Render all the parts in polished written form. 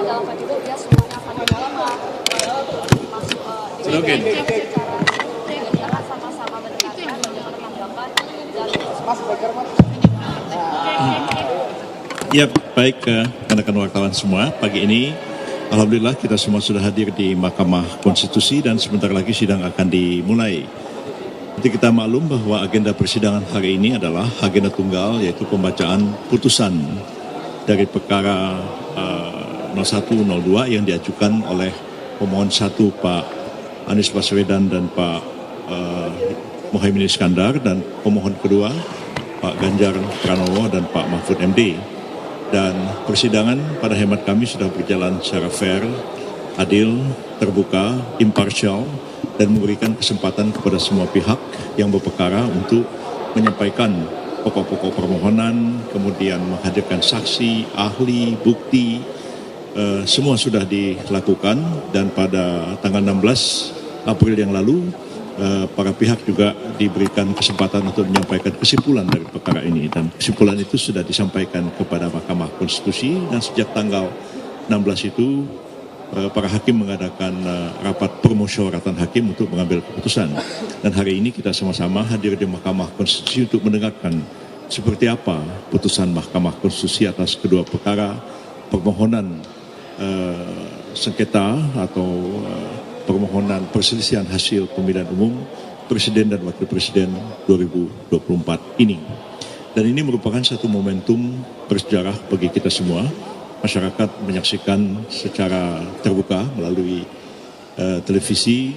mendalilkan juga dia semuanya akan diterima masuk Oke. secara kita kan sama-sama mendengarkan dengan tanggapan dan Ya, baik rekan-rekan wartawan semua, pagi ini alhamdulillah kita semua sudah hadir di Mahkamah Konstitusi dan sebentar lagi sidang akan dimulai. Nanti kita maklum bahwa agenda persidangan hari ini adalah agenda tunggal, yaitu pembacaan putusan dari perkara 0102 yang diajukan oleh pemohon 1 Pak Anies Baswedan dan Pak Muhaimin Iskandar, dan pemohon kedua Pak Ganjar Pranowo dan Pak Mahfud MD. Dan persidangan pada hemat kami sudah berjalan secara fair, adil, terbuka, imparsial, dan memberikan kesempatan kepada semua pihak yang berperkara untuk menyampaikan pokok-pokok permohonan, kemudian menghadirkan saksi, ahli, bukti, semua sudah dilakukan. Dan pada tanggal 16 April yang lalu, para pihak juga diberikan kesempatan untuk menyampaikan kesimpulan dari perkara ini, dan kesimpulan itu sudah disampaikan kepada Mahkamah Konstitusi. Dan sejak tanggal 16 itu para hakim mengadakan rapat permusyawaratan hakim untuk mengambil keputusan. Dan hari ini kita sama-sama hadir di Mahkamah Konstitusi untuk mendengarkan seperti apa putusan Mahkamah Konstitusi atas kedua perkara permohonan sengketa atau permohonan perselisihan hasil pemilihan umum Presiden dan Wakil Presiden 2024 ini. Dan ini merupakan satu momentum bersejarah bagi kita semua. Masyarakat menyaksikan secara terbuka melalui televisi,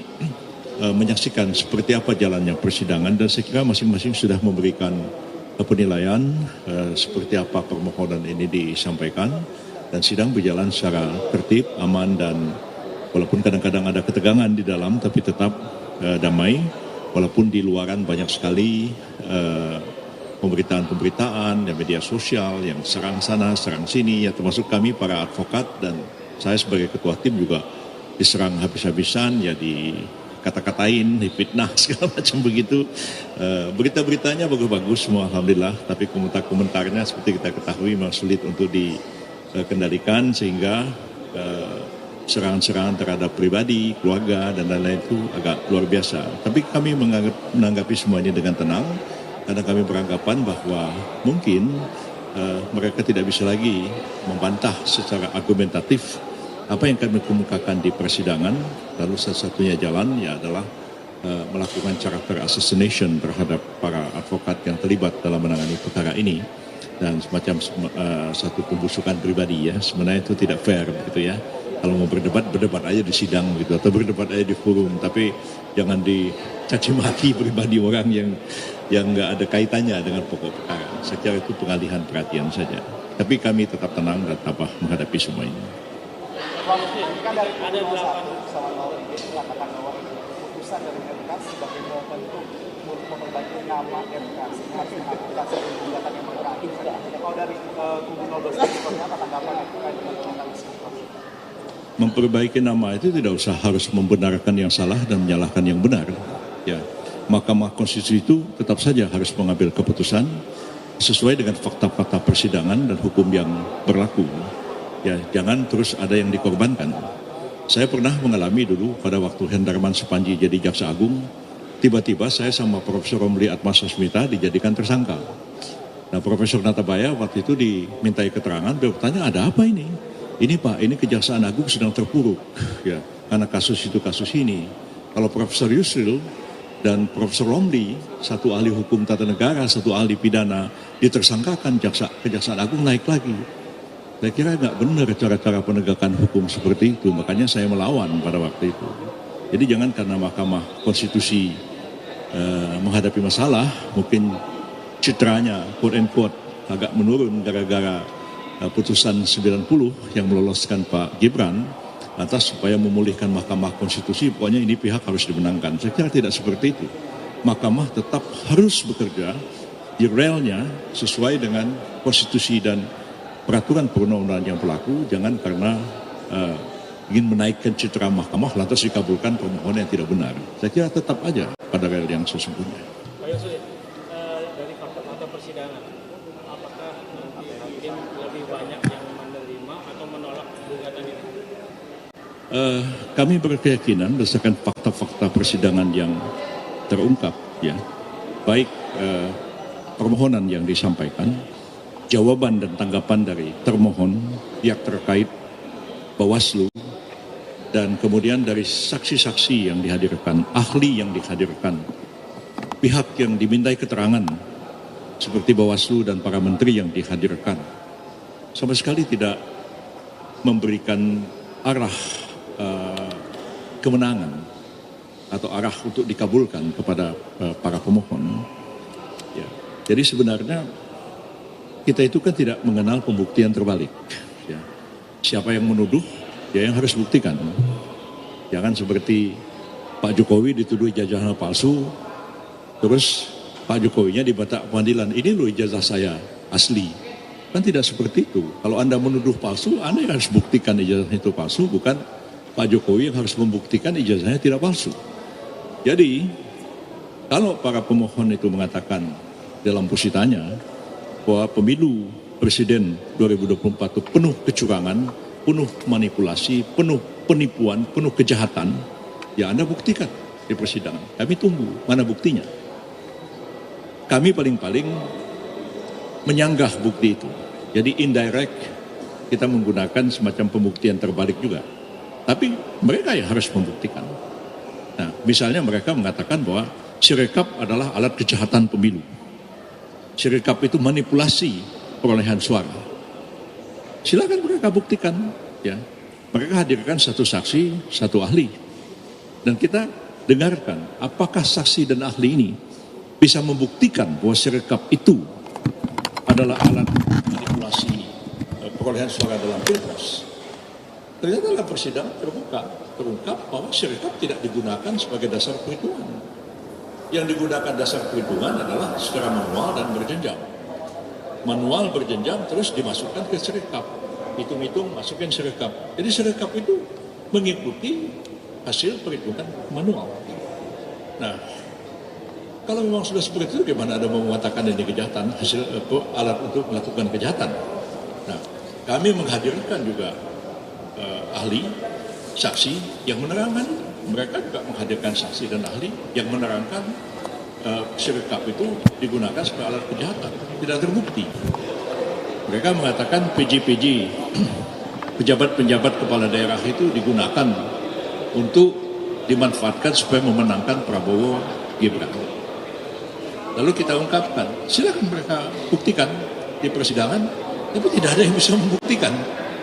menyaksikan seperti apa jalannya persidangan, dan saya kira masing-masing sudah memberikan penilaian seperti apa permohonan ini disampaikan, dan sidang berjalan secara tertib, aman, dan walaupun kadang-kadang ada ketegangan di dalam, tapi tetap damai. Walaupun di luaran banyak sekali pemberitaan-pemberitaan dan media sosial yang serang sana, serang sini, ya termasuk kami para advokat dan saya sebagai ketua tim juga diserang habis-habisan, ya dikata-katain, difitnah, segala macam begitu. Berita-beritanya bagus-bagus semua alhamdulillah, tapi komentar-komentarnya seperti kita ketahui memang sulit untuk dikendalikan, sehingga serangan-serangan terhadap pribadi, keluarga, dan lain-lain itu agak luar biasa. Tapi kami menanggapi semua ini dengan tenang, karena kami beranggapan bahwa mungkin mereka tidak bisa lagi membantah secara argumentatif apa yang kami kemukakan di persidangan. Lalu satu-satunya jalan ya adalah melakukan character assassination terhadap para advokat yang terlibat dalam menangani perkara ini, dan semacam satu pembusukan pribadi, ya. Sebenarnya itu tidak fair begitu, ya. Kalau mau berdebat aja di sidang gitu, atau berdebat aja di forum, tapi jangan dicaci maki pribadi orang yang nggak ada kaitannya dengan pokok perkara. Saya kira itu pengalihan perhatian saja. Tapi kami tetap tenang dan tabah menghadapi semua ini. Kan dari ada 8 sama 0 ini mengatakan bahwa keputusan dari MK sebagai momentum untuk memperbaiki nama MK, harus melakukan gugatan yang berkait. Kalau dari kubu 02 seperti apa tanggapan terkait dengan pernyataan tersebut? Memperbaiki nama itu tidak usah harus membenarkan yang salah dan menyalahkan yang benar, ya. Mahkamah Konstitusi itu tetap saja harus mengambil keputusan sesuai dengan fakta-fakta persidangan dan hukum yang berlaku. Ya, jangan terus ada yang dikorbankan. Saya pernah mengalami dulu pada waktu Hendarman Supanji jadi Jaksa Agung, tiba-tiba saya sama Profesor Romli Atmasasmita dijadikan tersangka. Nah, Profesor Natabaya waktu itu dimintai keterangan, beliau bertanya, ada apa ini? Ini Pak, ini Kejaksaan Agung sedang terpuruk, ya, karena kasus itu kasus ini. Kalau Profesor Yusril dan Profesor Romli, satu ahli hukum tata negara, satu ahli pidana, ditersangkakan, Kejaksaan Agung naik lagi. Saya kira nggak benar cara-cara penegakan hukum seperti itu, makanya saya melawan pada waktu itu. Jadi jangan karena Mahkamah Konstitusi menghadapi masalah, mungkin citranya, quote and quote, agak menurun gara-gara putusan 90 yang meloloskan Pak Gibran, atas supaya memulihkan Mahkamah Konstitusi, pokoknya ini pihak harus dimenangkan. Saya kira tidak seperti itu. Mahkamah tetap harus bekerja di relnya sesuai dengan konstitusi dan peraturan perundang-undangan yang berlaku. Jangan karena ingin menaikkan citra Mahkamah lantas dikabulkan permohonan yang tidak benar. Saya kira tetap aja pada rel yang sesungguhnya. Pak Yusril, dari fakta-fakta persidangan, apakah nanti hakim lebih banyak yang menerima atau menolak gugatan ini? Kami berkeyakinan berdasarkan fakta-fakta persidangan yang terungkap, ya, baik permohonan yang disampaikan, jawaban dan tanggapan dari termohon, pihak terkait, Bawaslu, dan kemudian dari saksi-saksi yang dihadirkan, ahli yang dihadirkan, pihak yang dimintai keterangan seperti Bawaslu dan para menteri yang dihadirkan, sama sekali tidak memberikan arah kemenangan atau arah untuk dikabulkan kepada para pemohon. Ya. Jadi sebenarnya kita itu kan tidak mengenal pembuktian terbalik. Ya. Siapa yang menuduh, dia yang harus buktikan. Jangan seperti Pak Jokowi dituduh ijazahnya palsu, terus Pak Jokowinya dibantah pengadilan, ini loh ijazah saya asli. Kan tidak seperti itu. Kalau Anda menuduh palsu, Anda yang harus buktikan ijazahnya itu palsu, bukan Pak Jokowi yang harus membuktikan ijazahnya tidak palsu. Jadi, kalau para pemohon itu mengatakan dalam positanya bahwa pemilu presiden 2024 itu penuh kecurangan, penuh manipulasi, penuh penipuan, penuh kejahatan, ya Anda buktikan di persidangan. Kami tunggu, mana buktinya? Kami paling-paling menyanggah bukti itu. Jadi indirect kita menggunakan semacam pembuktian terbalik juga. Tapi mereka yang harus membuktikan. Nah, misalnya mereka mengatakan bahwa Sirekap adalah alat kejahatan pemilu. Sirekap itu manipulasi perolehan suara. Silakan mereka buktikan, ya. Mereka hadirkan satu saksi, satu ahli. Dan kita dengarkan apakah saksi dan ahli ini bisa membuktikan bahwa Sirekap itu adalah alat manipulasi perolehan suara dalam Pilpres. Ternyata dalam persidangan terungkap bahwa Sirekap tidak digunakan sebagai dasar perhitungan. Yang digunakan dasar perhitungan adalah secara manual dan berjenjang. Manual berjenjang terus dimasukkan ke Sirekap. Hitung-hitung masukin Sirekap. Jadi Sirekap itu mengikuti hasil perhitungan manual. Nah, kalau memang sudah seperti itu, gimana ada mau mengatakan ini kejahatan, hasil alat untuk melakukan kejahatan? Nah, kami menghadirkan juga ahli, saksi yang menerangkan. Mereka juga menghadirkan saksi dan ahli yang menerangkan Sirekap itu digunakan sebagai alat kejahatan, tidak terbukti. Mereka mengatakan PJ-PJ, pejabat-pejabat kepala daerah itu digunakan untuk dimanfaatkan supaya memenangkan Prabowo Gibran. Lalu kita ungkapkan, silakan mereka buktikan di persidangan, tapi tidak ada yang bisa membuktikan.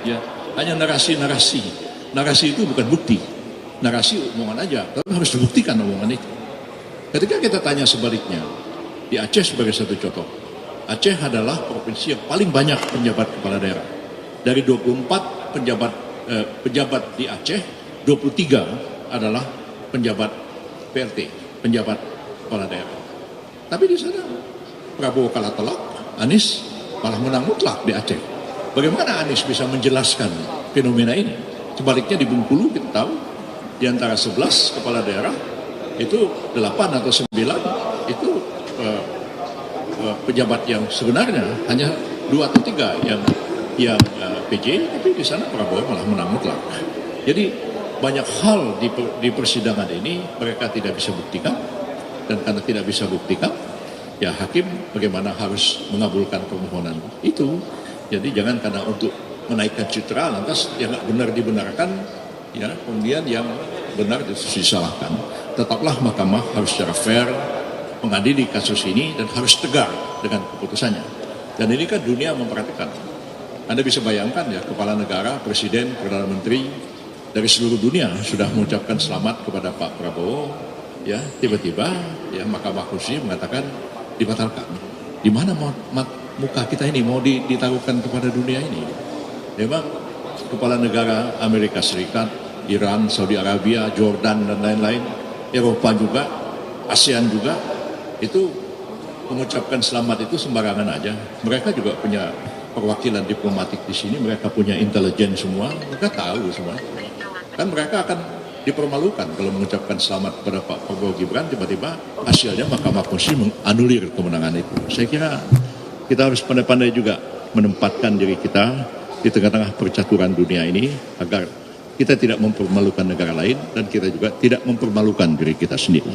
Ya, hanya narasi-narasi. Narasi itu bukan bukti. Narasi omongan aja, tapi harus dibuktikan omongan itu. Ketika kita tanya sebaliknya, di Aceh sebagai satu contoh, Aceh adalah provinsi yang paling banyak penjabat kepala daerah. Dari 24 pejabat di Aceh, 23 adalah penjabat PLT, penjabat kepala daerah. Tapi di sana Prabowo kalah telak, Anies malah menang mutlak di Aceh. Bagaimana Anies bisa menjelaskan fenomena ini? Sebaliknya di Bengkulu kita tahu di antara 11 kepala daerah itu 8 atau 9 itu pejabat yang sebenarnya hanya 2 atau 3 yang PJ, tapi di sana Prabowo malah menang mutlak. Jadi banyak hal di persidangan ini mereka tidak bisa buktikan, dan karena tidak bisa buktikan, ya hakim bagaimana harus mengabulkan permohonan itu. Jadi jangan karena untuk menaikkan citra lantas yang nggak benar dibenarkan, ya kemudian yang benar disalahkan. Tetaplah mahkamah harus secara fair mengadili kasus ini dan harus tegar dengan keputusannya. Dan ini kan dunia memperhatikan. Anda bisa bayangkan ya, kepala negara, presiden, perdana menteri dari seluruh dunia sudah mengucapkan selamat kepada Pak Prabowo. Ya, tiba-tiba ya Mahkamah Konstitusi mengatakan dibatalkan. Di mana muka kita ini mau ditaruhkan kepada dunia ini? Memang kepala negara Amerika Serikat, Iran, Saudi Arabia, Jordan dan lain-lain, Eropa juga, ASEAN juga, itu mengucapkan selamat itu sembarangan aja. Mereka juga punya perwakilan diplomatik di sini, mereka punya intelijen semua, mereka tahu semua. Kan mereka akan dipermalukan kalau mengucapkan selamat kepada Pak Prabowo Gibran, tiba-tiba hasilnya Mahkamah Konstitusi menganulir kemenangan itu. Saya kira kita harus pandai-pandai juga menempatkan diri kita di tengah-tengah percaturan dunia ini agar kita tidak mempermalukan negara lain dan kita juga tidak mempermalukan diri kita sendiri.